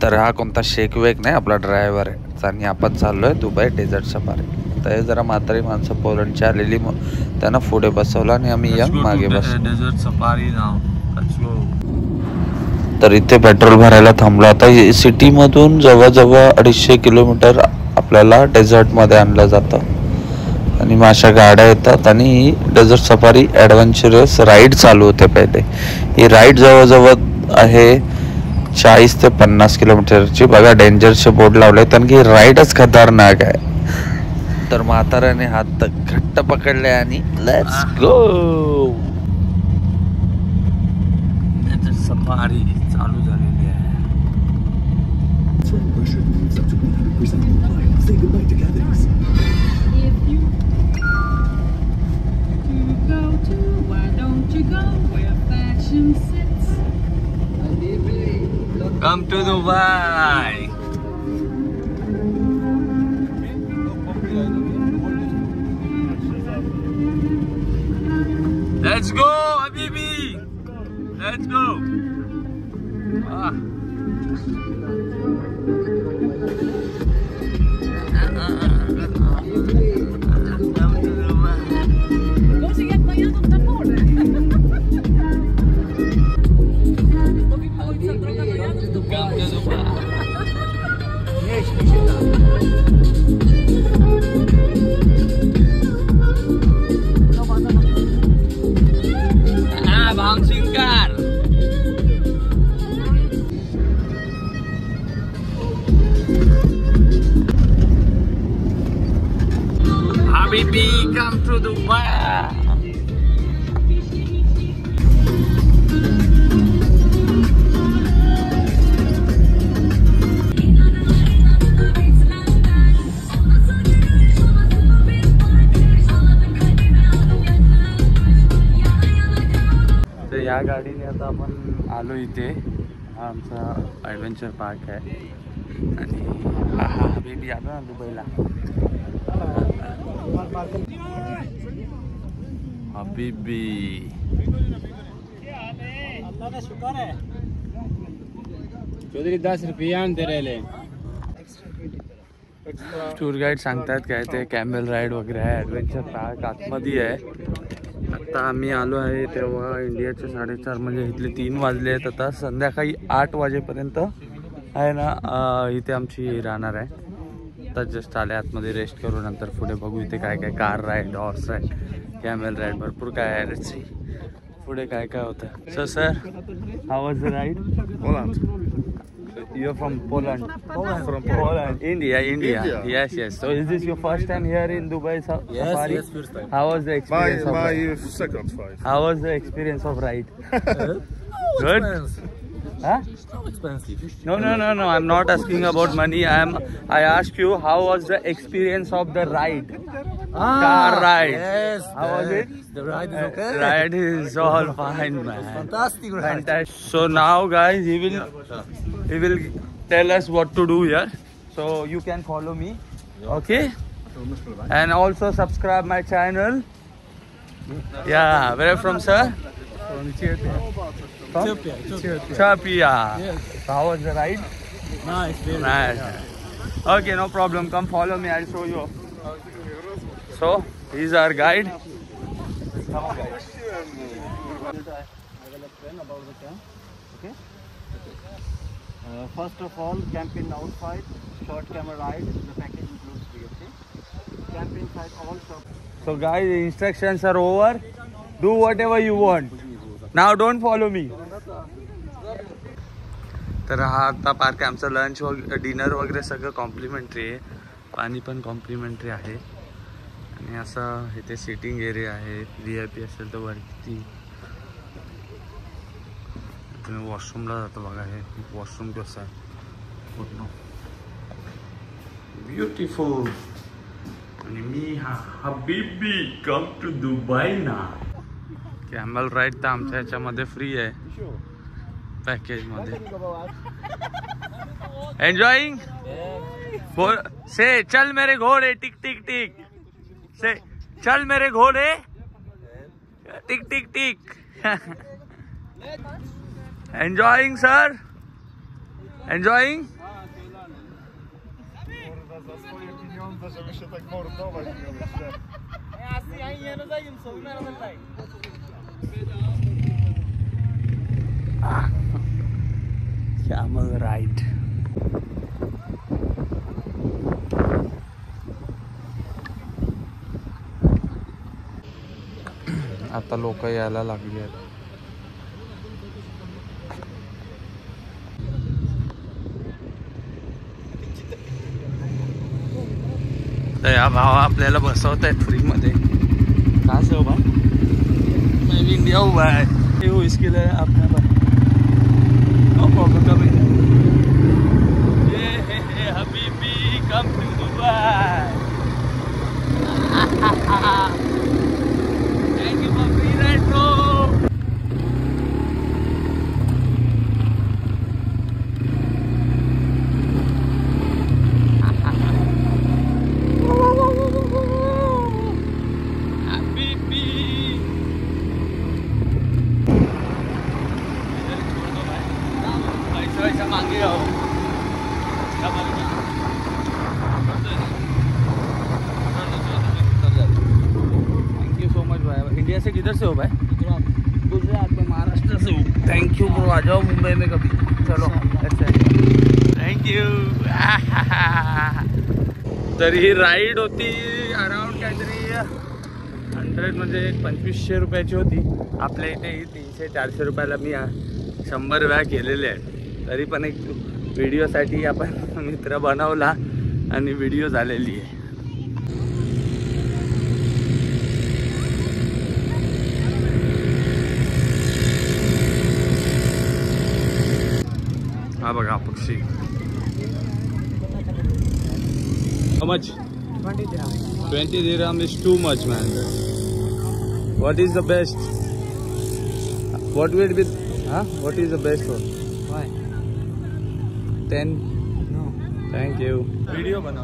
तर हा कोणता शेख वेग नाही, आपला ड्रायव्हर आहे आणि आपण चाललोय दुबई डेझर्ट सफारी. तर हे जरा म्हातारी माणसं पोलंडची आलेली, त्यांना पुढे बसवलं आणि आम्ही यंग मागे बसलो. डेझर्ट सफारी नाव. तर इथे पेट्रोल भरायला थांबलो. आता सिटीमधून जवळजवळ 250 किलोमीटर आपल्याला डेझर्टमध्ये आणलं जातं आणि मग अशा गाड्या येतात आणि डेझर्ट सफारी ॲडव्हेंचरस राईड चालू होते. पहिले ही राईड जवळजवळ आहे 40 ते 50 किलोमीटरची. बघा डेंजरचे बोर्ड लावले, कारण की राईडच खतरनाक आहे. तर म्हाताऱ्याने हात घट्ट पकडले आणि लेट्स गो. सफारी चालू झालेली आहे. Come to Dubai. Let's go, Habibi. Let's go. Habibi, come to Dubai. तर या गाडीने आता आपण आलो इथे. हा आमचा ॲडव्हेंचर पार्क आहे आणि हा हबीबी आलो ना दुबईला. हबीबी चौधरी 10 रुपया दे रहे. टूर गाईड सांगतात काय ते कॅमेल राईड वगैरे आहे. ॲडव्हेंचर पार्क आतमध्ये आहे. आता आम्ही आलो आहे तेव्हा इंडियाचे 4:30 म्हणजे इथले 3 वाजले आहेत. आता संध्याकाळी 8 वाजेपर्यंत आहे ना इथे आमची राहणार आहे. आता जस्ट आले आतमध्ये रेस्ट करू, नंतर पुढे बघू इथे काय काय car ride, horse ride, camel ride भरपूर काय आहे. पुढे काय काय होतं. So sir, how was the ride? You're from Poland. From Poland. India. Yes. So is this your first time here in Dubai Safari? Yes, first time. How was the experience? My second time. How was the experience of ride? Good. Huh? So expensive. No. I'm not asking about money. I ask you, how was the experience of the ride? Car ride. Yes. How was it? The ride is okay. Ride is all fine, man. Fantastic ride. Fantastic. So now, guys, he will tell us what to do here. So you can follow me, okay? And also subscribe my channel. Yeah, where from, sir? From Ethiopia. Ethiopia. Yes. So how was the ride? Nice. Very Nice. nice. Okay, no problem. Come follow me. I'll show you. So he's our guide. Come on, guys. I will explain about the camp. Okay. First of all, camping outside, short camera ride. The package includes free. Okay. Camp inside all shop. So guys, the instructions are over. Do whatever you want. Now don't follow me. तर हा आता park आहे. आमचं lunch वगैरे, dinner वगैरे सगळं complementary आहे. पाणी पण कॉम्प्लिमेंटरी आहे आणि असं इथे सिटिंग एरिया आहे. VIP असेल तर वरती. तुम्ही वॉशरूमला जातो बघा. हे वॉशरूम कसं आहे पूर्ण ब्युटिफुल. आणि मी हा हबीबी कम टू दुबई ना. कॅमल राईड तर आमच्या ह्याच्यामध्ये फ्री आहे पॅकेज मध्ये. एन्जॉयिंग. बोल से चल मेरे घोड़े टिक टिक टिक. से चल मेरे घोड़े टिक टिक टिक. Enjoying, sir? Enjoying? Za swoje pieniądze, żeby się tak mordować. Camel ride. आता लोक यायला लागली आहेत. तर या भावा आपल्याला बसवत आहेत फ्री मध्ये. कहाँ से हो भाई? मैं भी इंडिया हुआ है. ये इसके लिए अपना नो प्रॉब्लम कभी. ये हबीबी come to Dubai. Thank you for free ride bro. India से किधर से हो भाई? गुजरात में. महाराष्ट्र से हो. Thank you bro. आ जाओ मुंबई में कभी. चलो अच्छा. Thank you. तर ही राईड होती अराउंड काहीतरी 100 म्हणजे 2500 रुपयाची होती. आपल्या इथे 300-400 रुपयाला मी 100 वेळा केलेले आहे. तरी पण एक व्हिडिओसाठी आपण मित्र बनवला आणि व्हिडिओ झालेली आहे. हा बघा पक्षी. How much? 20 dirham. 20 dirham is too much, man. What is the best? What will be? Huh? What is the best one? Why? 10. No. Thank you. Video बना.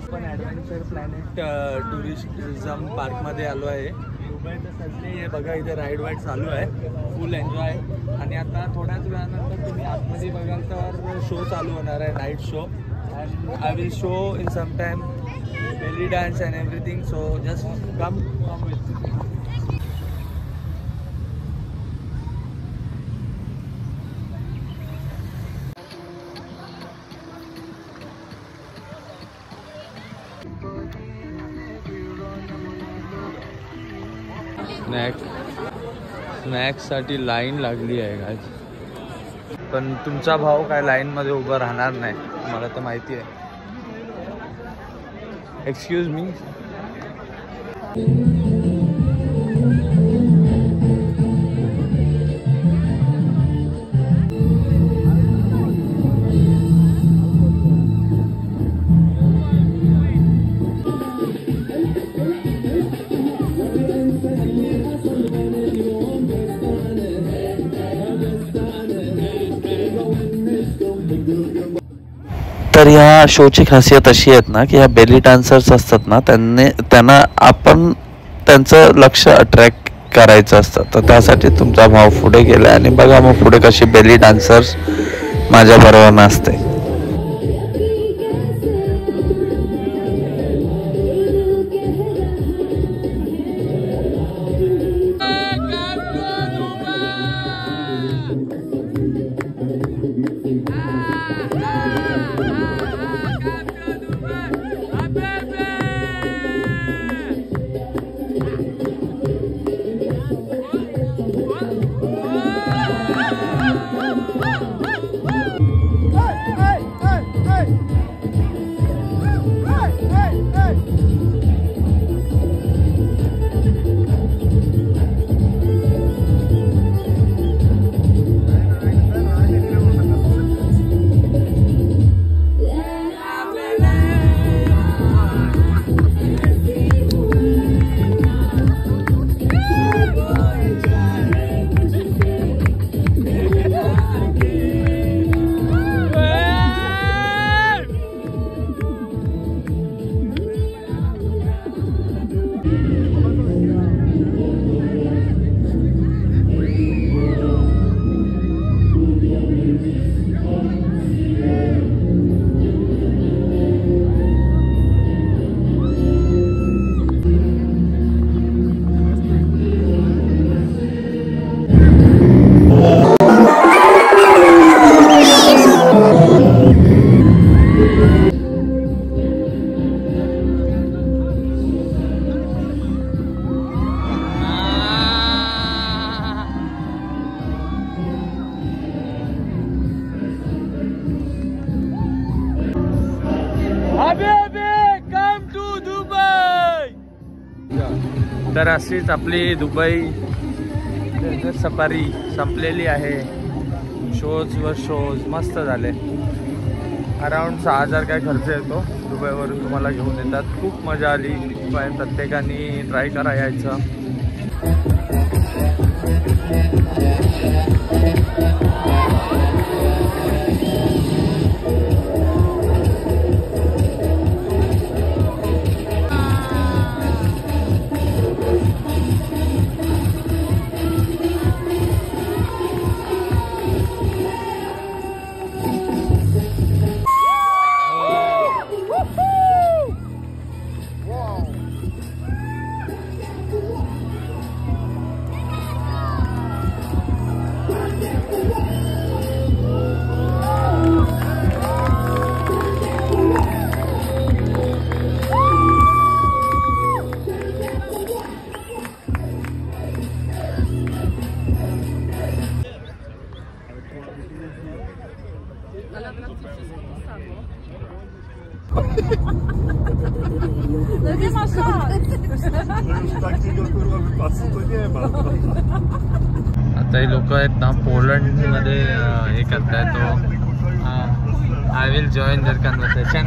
आपण ॲडव्हेंचर प्लॅनेट टुरिझम पार्कमध्ये आलो आहे. दुबईत सध्या हे बघा इथे राईड वाईड चालू आहे. Full enjoy. आणि आता थोड्याच वेळानंतर तुम्ही आतमध्ये बघाल तर शो चालू होणार आहे. Night show. And I will show in some time belly dance and everything. So just come with. स्नॅक्ससाठी लाईन लागली आहे गाइस. पण तुमचा भाऊ काय लाईनमध्ये उभं राहणार नाही. मला तर माहिती आहे. Excuse me. तर ह्या शोची खासियत अशी आहेत ना की ह्या बेली डान्सर्स असतात ना त्यांना आपण त्यांचं लक्ष अट्रॅक्ट करायचं असतं. तर त्यासाठी तुमचा भाव पुढे गेला आणि बघा मग पुढे कशी बेली डान्सर्स माझ्याबरोबर नाचते. तर अशीच आपली दुबई डेझर्ट सफारी संपलेली आहे. शोज वर शोज मस्त झाले. अराऊंड 6,000 काय खर्च येतो. दुबईवरून तुम्हाला घेऊन येतात. खूप मजा आली. प्रत्येकाने ट्राय करा यायचं. No nie ma szans. Już takiego kurwa wypasu to nie ma. आता हे लोक आहेत ना पोलंडमध्ये हे करतायत. तो I will join their conversation.